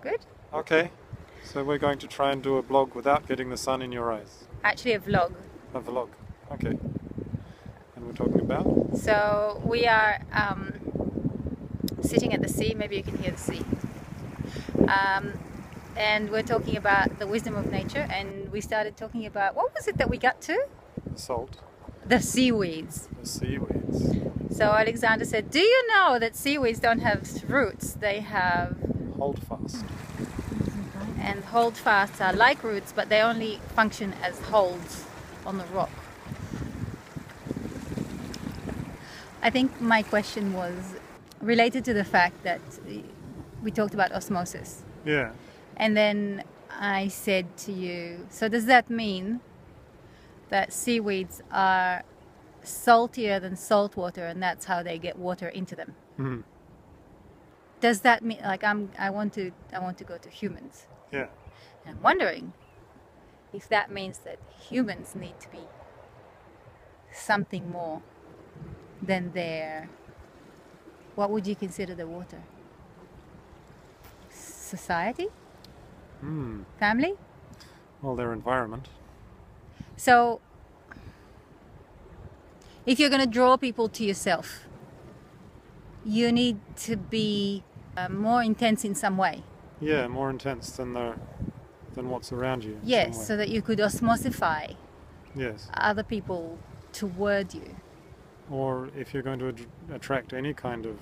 Good? Okay. So we're going to try and do a blog without getting the sun in your eyes. Actually, a vlog. A vlog. Okay. And we're talking about? So we are sitting at the sea. Maybe you can hear the sea. And we're talking about the wisdom of nature. And we started talking about, what was it that we got to? The salt. The seaweeds. The seaweeds. So Alexander said, do you know that seaweeds don't have roots? They have... Holdfast. And holdfasts are like roots, but they only function as holds on the rock. I think my question was related to the fact that we talked about osmosis. Yeah. And then I said to you, so does that mean that seaweeds are saltier than salt water and that's how they get water into them? Mm-hmm. Does that mean, like, I want to go to humans? Yeah. And I'm wondering if that means that humans need to be something more than their, what would you consider the water? Society? Family? Well, their environment. So, if you're going to draw people to yourself, you need to be more intense in some way. Yeah, more intense than what's around you. Yes, so that you could osmosify yes. other people toward you. Or if you're going to attract any kind of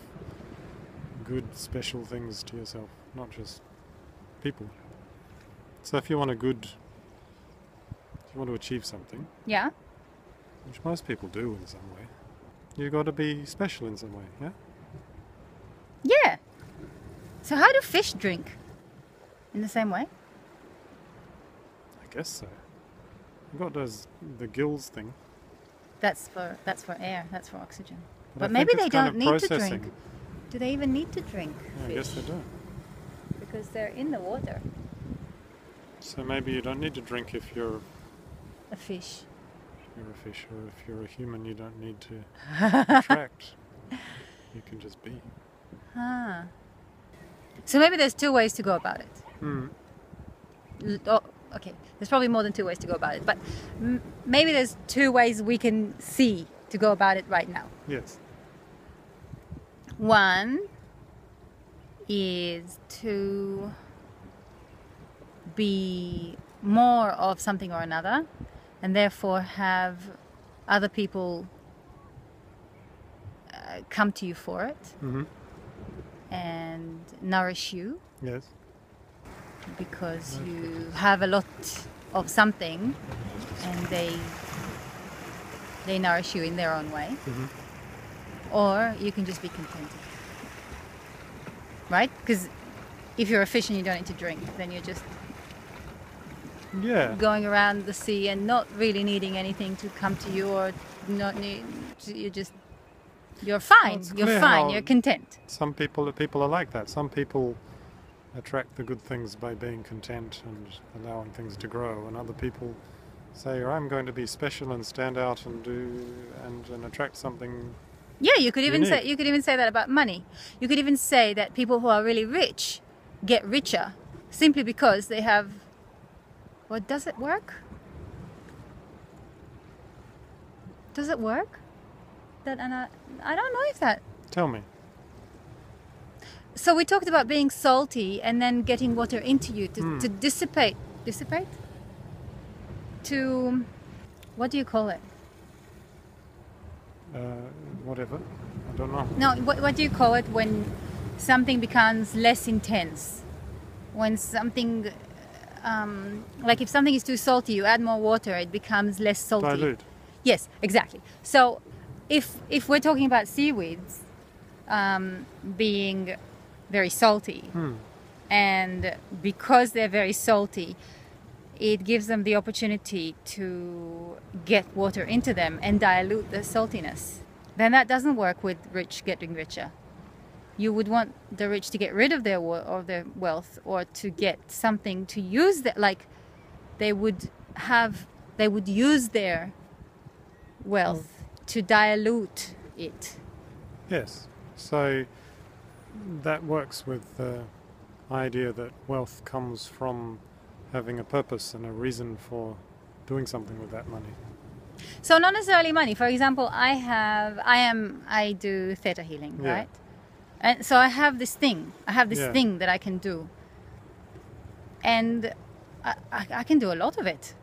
good, special things to yourself, not just people. So if you want to achieve something, Yeah. which most people do in some way, you've got to be special in some way, yeah? Yeah. So how do fish drink? In the same way? I guess so. You've got the gills thing. That's for air. That's for oxygen. But But I maybe think they it's kind don't of need to processing. drink. Do they even need to drink Yeah, fish? I guess they do. Because they're in the water. So maybe you don't need to drink if you're A fish. a fish, or if you're a human, you don't need to attract. You can just be. Ah. So maybe there's two ways to go about it. Oh, okay, there's probably more than two ways to go about it, but maybe there's two ways we can see to go about it right now. Yes. One is to be more of something or another, and therefore have other people come to you for it and nourish you. Yes. Because you have a lot of something and they nourish you in their own way. Or you can just be contented. Right? Because if you're a fish and you don't need to drink, then you're just going around the sea and not really needing anything to come to you, or not need, you're fine. Well, You're fine. You're content. Some people are like that. Some people attract the good things by being content and allowing things to grow, and other people say, I'm going to be special and stand out and do and attract something. Yeah, you could even unique. say that about money. You could even say that people who are really rich get richer simply because they have. Well, does it work? Does it work? I don't know if that. Tell me. So we talked about being salty and then getting water into you to dissipate. Dissipate? To, what do you call it? Whatever. I don't know. No, what do you call it when something becomes less intense? When something, like if something is too salty, you add more water, it becomes less salty. Dilute. Yes, exactly. So if we're talking about seaweeds being very salty, and because they're very salty, it gives them the opportunity to get water into them and dilute the saltiness. Then that doesn't work with rich getting richer. You would want the rich to get rid of their wealth, or to get something to use that, like they would use their wealth to dilute it. Yes. So that works with idea that wealth comes from having a purpose and a reason for doing something with that money. So not necessarily money. For example, I do theta healing, Yeah. right? And so I have this thing. I have this Yeah. thing that I can do, and I can do a lot of it.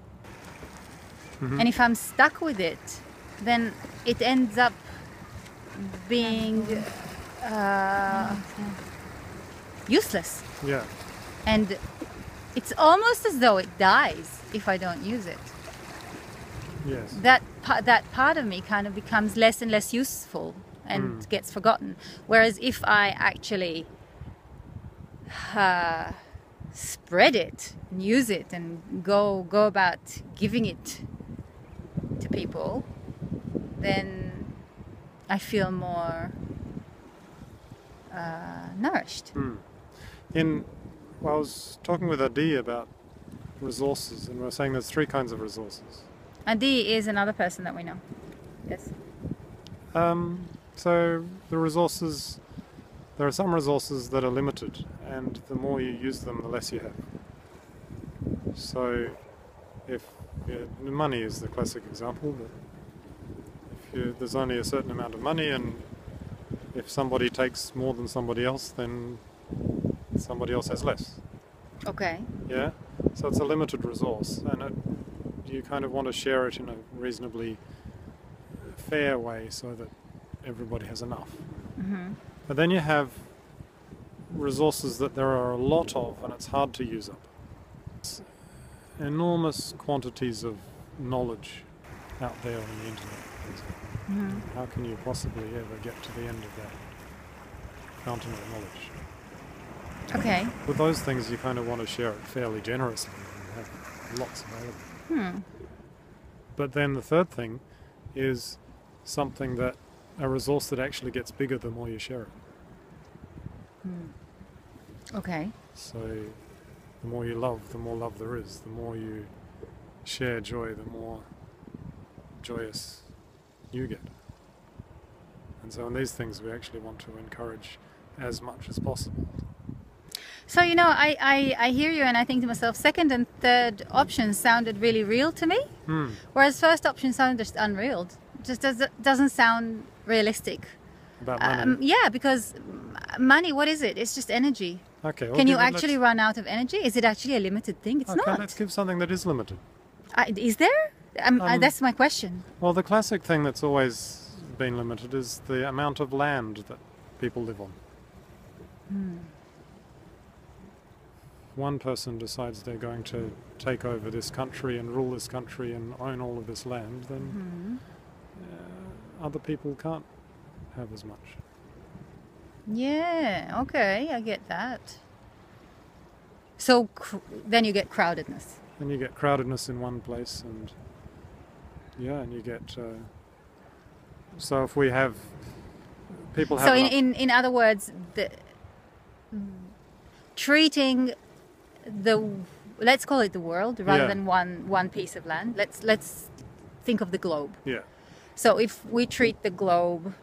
Mhm. And if I'm stuck with it, then it ends up being useless. Yeah. And it's almost as though it dies if I don't use it. Yes. That part of me kind of becomes less and less useful and gets forgotten. Whereas if I actually spread it and use it and go about giving it to people, then I feel more nourished. Well, I was talking with Adi about resources, and we were saying there's 3 kinds of resources. Adi is another person that we know. Yes. So the resources, there are some resources that are limited, and the more you use them, the less you have. So if money is the classic example, but if there's only a certain amount of money, and if somebody takes more than somebody else, then somebody else has less. Okay. Yeah? So it's a limited resource, and you kind of want to share it in a reasonably fair way so that everybody has enough. Mm-hmm. But then you have resources that there are a lot of, and it's hard to use up. It's enormous quantities of knowledge out there on the internet, for example. Mm-hmm. How can you possibly ever get to the end of that fountain of knowledge? Okay. With those things, you kind of want to share it fairly generously and have lots available. But then the third thing is a resource that actually gets bigger the more you share it. Okay. So the more you love, the more love there is. The more you share joy, the more joyous you get. And so in these things we actually want to encourage as much as possible. So, you know, I hear you and I think to myself, second and third options sounded really real to me. Whereas first option sounded just unreal. Just doesn't sound realistic. About money? Yeah, because money, what is it? It's just energy. Okay. Can you actually run out of energy? Is it actually a limited thing? It's okay, not. let's give something that is limited. Is there? That's my question. Well, the classic thing that's always been limited is the amount of land that people live on. One person decides they're going to take over this country and rule this country and own all of this land, then other people can't have as much. Yeah, okay, I get that. So then you get crowdedness. And you get crowdedness in one place, and and you get. So if we have people have. So in other words, treating let's call it the world rather than one piece of land. Let's think of the globe. Yeah. So if we treat the globe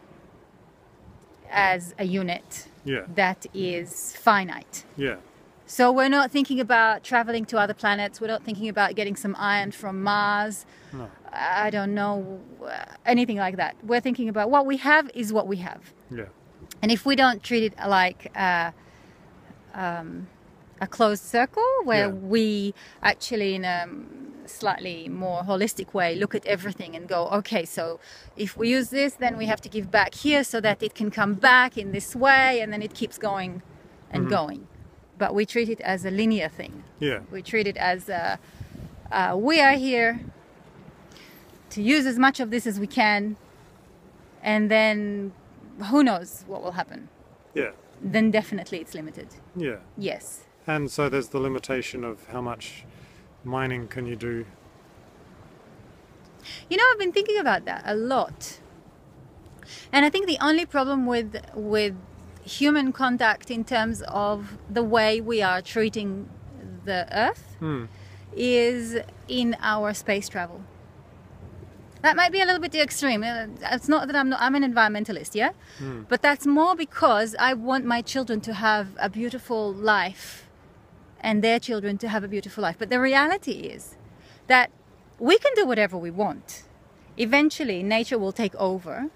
as a unit that is finite. Yeah. So we're not thinking about traveling to other planets. We're not thinking about getting some iron from Mars. No. I don't know, anything like that. We're thinking about what we have is what we have. Yeah. And if we don't treat it like a closed circle where we actually in a slightly more holistic way look at everything and go, okay, so if we use this, then we have to give back here so that it can come back in this way, and then it keeps going and going. But we treat it as a linear thing. Yeah. We treat it as we are here to use as much of this as we can, and then who knows what will happen. Yeah. Then definitely it's limited. Yeah. Yes. And so there's the limitation of how much mining can you do. You know, I've been thinking about that a lot. And I think the only problem with human contact in terms of the way we are treating the Earth is in our space travel. That might be a little bit too extreme. It's not that I'm an environmentalist, yeah? But that's more because I want my children to have a beautiful life and their children to have a beautiful life. But the reality is that we can do whatever we want. Eventually, nature will take over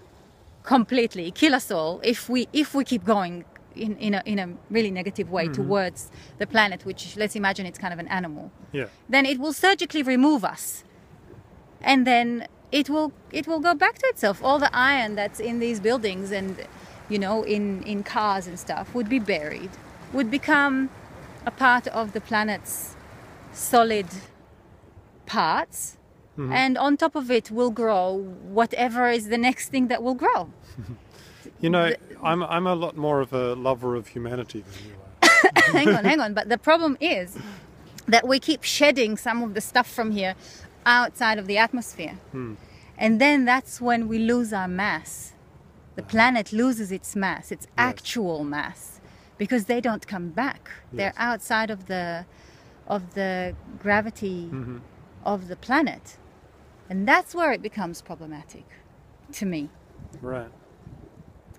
completely, kill us all if we keep going in a really negative way towards the planet, which, let's imagine, it's kind of an animal. Yeah. Then it will surgically remove us. And then it will go back to itself. All the iron that's in these buildings and, you know, in cars and stuff would be buried, would become a part of the planet's solid parts. And on top of it will grow whatever is the next thing that will grow. You know, I'm a lot more of a lover of humanity than you are. Hang on. But the problem is that we keep shedding some of the stuff from here outside of the atmosphere. And then that's when we lose our mass. The planet loses its mass, its actual mass, because they don't come back. They're outside of the gravity of the planet. And that's where it becomes problematic to me. Right.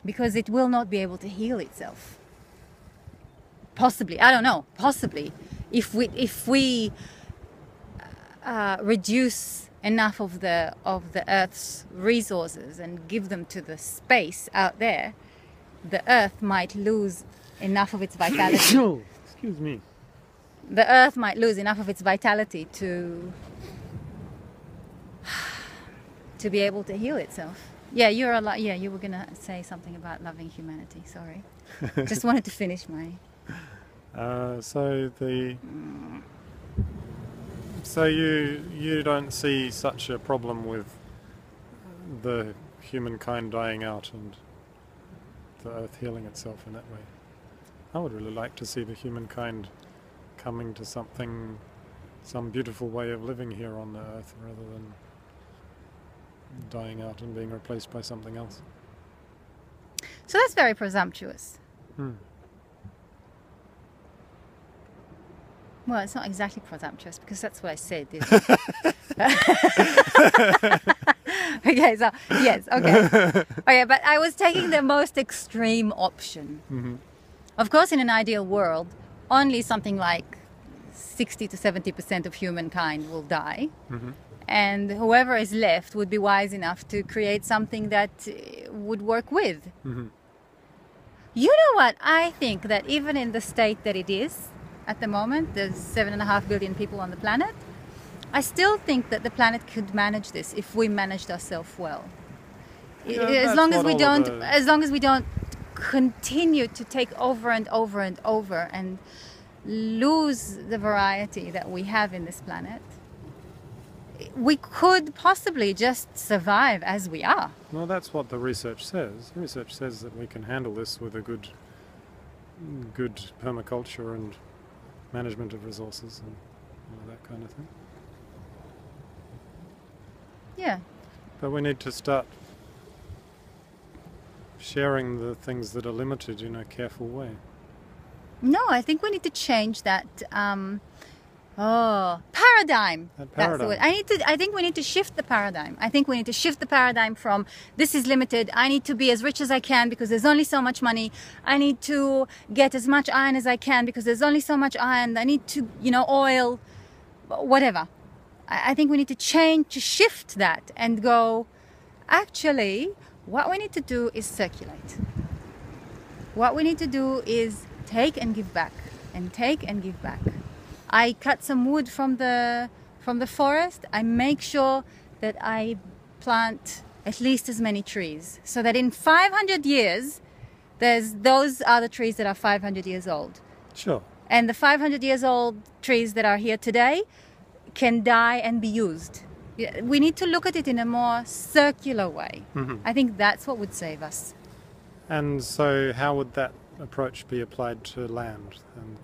Because it will not be able to heal itself. Possibly, I don't know, possibly. If we reduce enough of the Earth's resources and give them to the space out there, the Earth might lose enough of its vitality. No, excuse me. The Earth might lose enough of its vitality to be able to heal itself. Yeah, you were gonna say something about loving humanity. Sorry, just wanted to finish my. So you don't see such a problem with the humankind dying out and the Earth healing itself in that way. I would really like to see the humankind coming to some beautiful way of living here on the Earth rather than dying out and being replaced by something else. So that's very presumptuous. Well, it's not exactly presumptuous because that's what I said, isn't it? Okay, so yes, okay, but I was taking the most extreme option. Of course, in an ideal world, only something like 60 to 70% of humankind will die. And whoever is left would be wise enough to create something that would work with. You know what? I think that even in the state that it is at the moment, there's 7.5 billion people on the planet, I still think that the planet could manage this if we managed ourselves well. As long as we don't continue to take over and over and over and lose the variety that we have in this planet, we could possibly just survive as we are. Well, that's what the research says. The research says that we can handle this with a good permaculture and management of resources and that kind of thing. Yeah. But we need to start sharing the things that are limited in a careful way. No, I think we need to change that paradigm. That's the word. I think we need to shift the paradigm. I think we need to shift the paradigm from this is limited. I need to be as rich as I can because there's only so much money. I need to get as much iron as I can because there's only so much iron. I need to, oil, whatever. I think we need to shift that and go, actually, what we need to do is circulate. What we need to do is take and give back, and take and give back. I cut some wood from the forest. I make sure that I plant at least as many trees so that in 500 years, those are the trees that are 500 years old. Sure. And the 500 years old trees that are here today can die and be used. We need to look at it in a more circular way. I think that's what would save us. And so how would that approach be applied to land and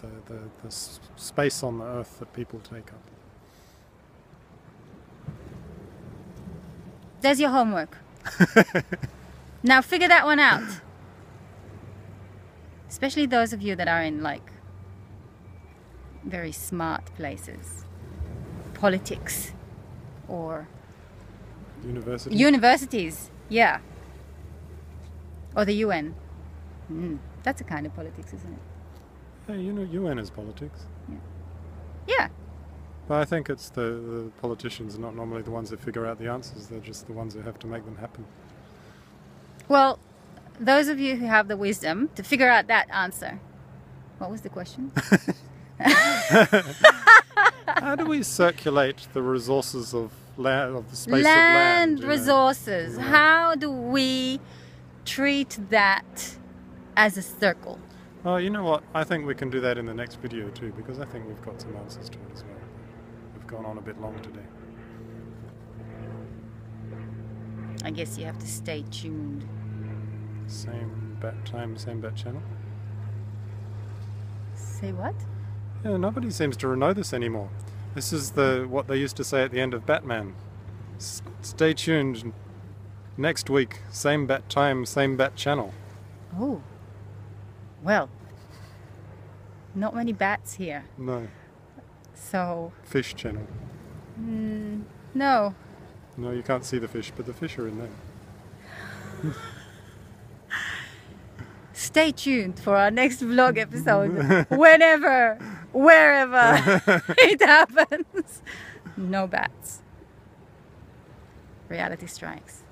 the space on the earth that people take up? There's your homework. Now figure that one out. Especially those of you that are in very smart places. Politics or University? Universities, yeah. Or the UN. That's a kind of politics, isn't it? Hey, you know, UN is politics. Yeah. But I think it's the politicians are not normally the ones that figure out the answers. They're just the ones who have to make them happen. Well, those of you who have the wisdom to figure out that answer. What was the question? How do we circulate the resources of land, of the space Land of land? resources. How do we treat that as a circle? Oh, you know what? I think we can do that in the next video too, because I think we've got some answers to it as well. We've gone on a bit long today. I guess you have to stay tuned. Same bat time, same bat channel. Say what? Yeah, nobody seems to know this anymore. This is what they used to say at the end of Batman. Stay tuned. Next week, same bat time, same bat channel. Oh. Well, not many bats here. No. So... Fish channel. No. No, you can't see the fish, but the fish are in there. Stay tuned for our next vlog episode. Whenever, wherever it happens. No bats. Reality strikes.